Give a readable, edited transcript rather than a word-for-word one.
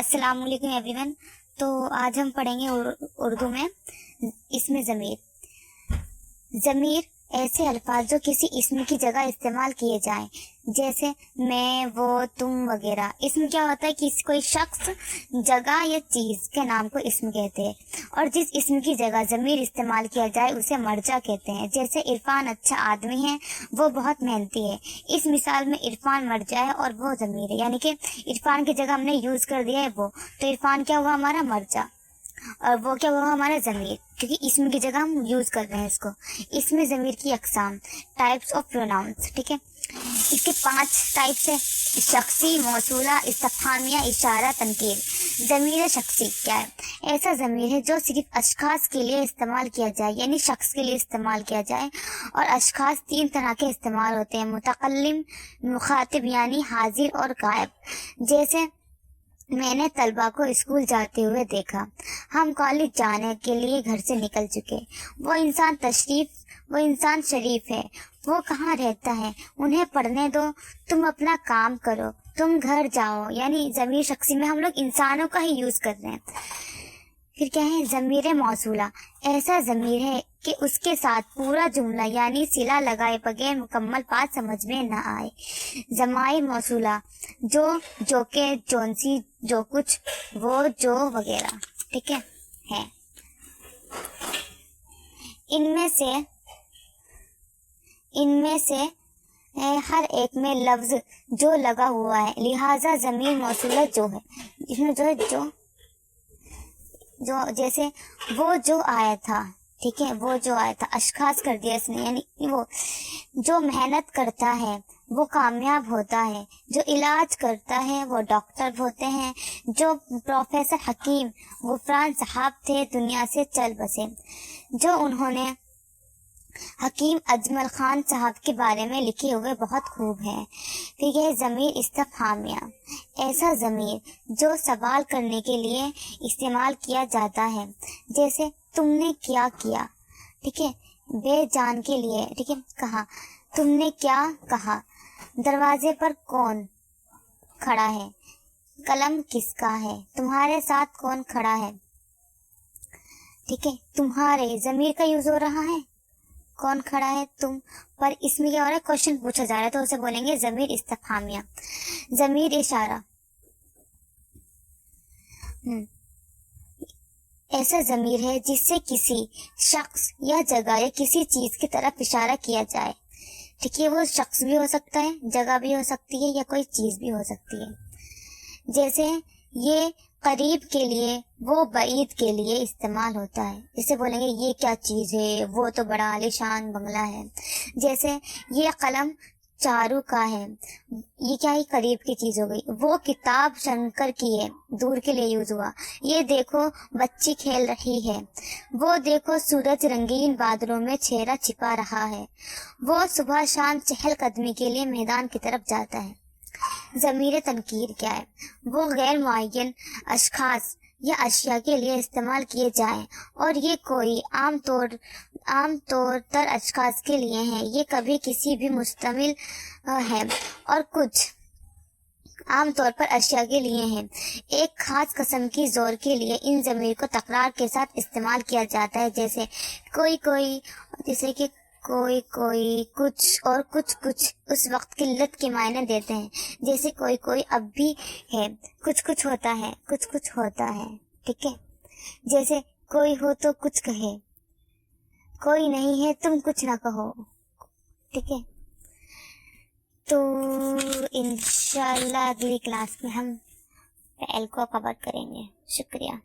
السلام علیکم every one. تو آج ہم پڑھیں گے اردو میں اسم ضمیر. ضمیر ایسے الفاظ جو کسی اسم کی جگہ استعمال کیے جائیں، جیسے میں، وہ، تم وغیرہ. اسم کیا ہوتا ہے؟ کوئی شخص، جگہ یا چیز کے نام کو اسم کہتے ہیں، اور جس اسم کی جگہ ضمیر استعمال کیا جائے اسے مرجع کہتے ہیں. جیسے عرفان اچھا آدمی ہے، وہ بہت محنتی ہے. اس مثال میں عرفان مرجع ہے اور وہ ضمیر ہے، یعنی کہ عرفان کی جگہ ہم نے یوز کر دیا ہے وہ، تو عرفان کیا ہوا؟ ہمارا مرجع، اور وہ کیا ہوا؟ ہمارا ضمیر، کیونکہ اسم کی جگہ ہم یوز کر رہے ہیں اس کو. اسم ضمیر کی اقسام، ٹائپس آف پروناؤنس. ٹھیک ہے، اس کے 5 ٹائپس ہے: شخصی، موصولہ، استفہامیہ، اشارہ، تنکیر. ضمیر شخصی کیا ہے؟ ایسا ضمیر ہے جو صرف اشخاص کے لیے استعمال کیا جائے، یعنی شخص کے لیے استعمال کیا جائے. اور اشخاص 3 طرح کے استعمال ہوتے ہیں: متکلم، مخاطب یعنی حاضر، اور غائب. جیسے میں نے طلبہ کو اسکول جاتے ہوئے دیکھا، ہم کالج جانے کے لیے گھر سے نکل چکے. وہ انسان شریف ہے، وہ کہاں رہتا ہے؟ انہیں پڑھنے دو، تم اپنا کام کرو، تم گھر جاؤ. یعنی ضمیر شخصی میں ہم لوگ انسانوں کا ہی یوز کر رہے ہیں. پھر کیا ہے؟ ضمیر موصولہ. ایسا ضمیر ہے کہ اس کے ساتھ پورا جملہ یعنی صلہ لگائے بغیر مکمل بات سمجھ میں نہ آئے. ضمائر موصولہ: جو کہ، جونسی، جو کچھ، وہ، جو وغیرہ. ٹھیک ہے. ان میں سے ہر ایک میں لفظ جو لگا ہوا ہے، لہذا ضمیر موصولہ جو ہے. اس میں جو ہے جو جیسے وہ جو آیا تھا. ٹھیک ہے، وہ جو آیا تھا اشخاص کر دیا اس نے، یعنی وہ جو محنت کرتا ہے وہ کامیاب ہوتا ہے، جو علاج کرتا ہے وہ ڈاکٹر ہوتے ہیں. جو پروفیسر حکیم غفران صاحب تھے دنیا سے چل بسے. جو انہوں نے حکیم اجمل خان صاحب کے بارے میں لکھے ہوئے بہت خوب ہیں. پھر یہ ضمیر استفہامیہ. ایسا ضمیر جو سوال کرنے کے لیے استعمال کیا جاتا ہے، جیسے تم نے کیا کیا. ٹھیک ہے، بے جان کے لیے. ٹھیک ہے، کہا، تم نے کیا کہا. دروازے پر کون کھڑا ہے؟ قلم کس کا ہے؟ تمہارے ساتھ کون کھڑا ہے؟ ٹھیک ہے، تمہارے ضمیر کا یوز ہو رہا ہے، کون کھڑا ہے؟ تم. پر اس میں کیا ہو رہا ہے؟ کوشچن پوچھا جا رہا ہے، تو اسے بولیں گے ضمیر استفہامیہ. ضمیر اشارہ. ایسا ضمیر ہے جس سے کسی شخص یا جگہ یا کسی چیز کی طرف اشارہ کیا جائے. ٹھیک ہے، وہ شخص بھی ہو سکتا ہے، جگہ بھی ہو سکتی ہے، یا کوئی چیز بھی ہو سکتی ہے. جیسے یہ قریب کے لیے، وہ بعید کے لیے استعمال ہوتا ہے. جیسے بولیں گے یہ کیا چیز ہے؟ وہ تو بڑا عالیشان بنگلہ ہے. جیسے یہ قلم چارو کا ہے، یہ کیا ہی قریب کی چیز ہو گئی. وہ کتاب شنکر کی ہے، دور کے لیے یوز ہوا. یہ دیکھو بچی کھیل رہی ہے. وہ دیکھو سورج رنگین بادلوں میں چہرہ چھپا رہا ہے. وہ صبح شام چہل قدمی کے لیے میدان کی طرف جاتا ہے. ضمیر تنکیر کیا ہے؟ وہ غیر معین اشخاص یا اشیاء کے لیے استعمال کیے جائیں، اور یہ کوئی عام طور پر اشخاص کے لیے ہیں. یہ کبھی کسی بھی مشتمل ہے، اور کچھ عام طور پر اشیاء کے لیے ہیں. ایک خاص قسم کی زور کے لیے ان ضمیر کو تکرار کے ساتھ استعمال کیا جاتا ہے. جیسے کوئی، جیسے کہ کوئی، کچھ، اور کچھ اس وقت قلت کے معنی دیتے ہیں. جیسے کوئی اب بھی ہے، کچھ ہوتا ہے، کچھ ہوتا ہے. ٹھیک ہے، جیسے کوئی ہو تو کچھ کہے، کوئی نہیں ہے تم کچھ نہ کہو. ٹھیک ہے، تو انشاءاللہ اگلی کلاس میں ہم فعل کو کور کریں گے. شکریہ.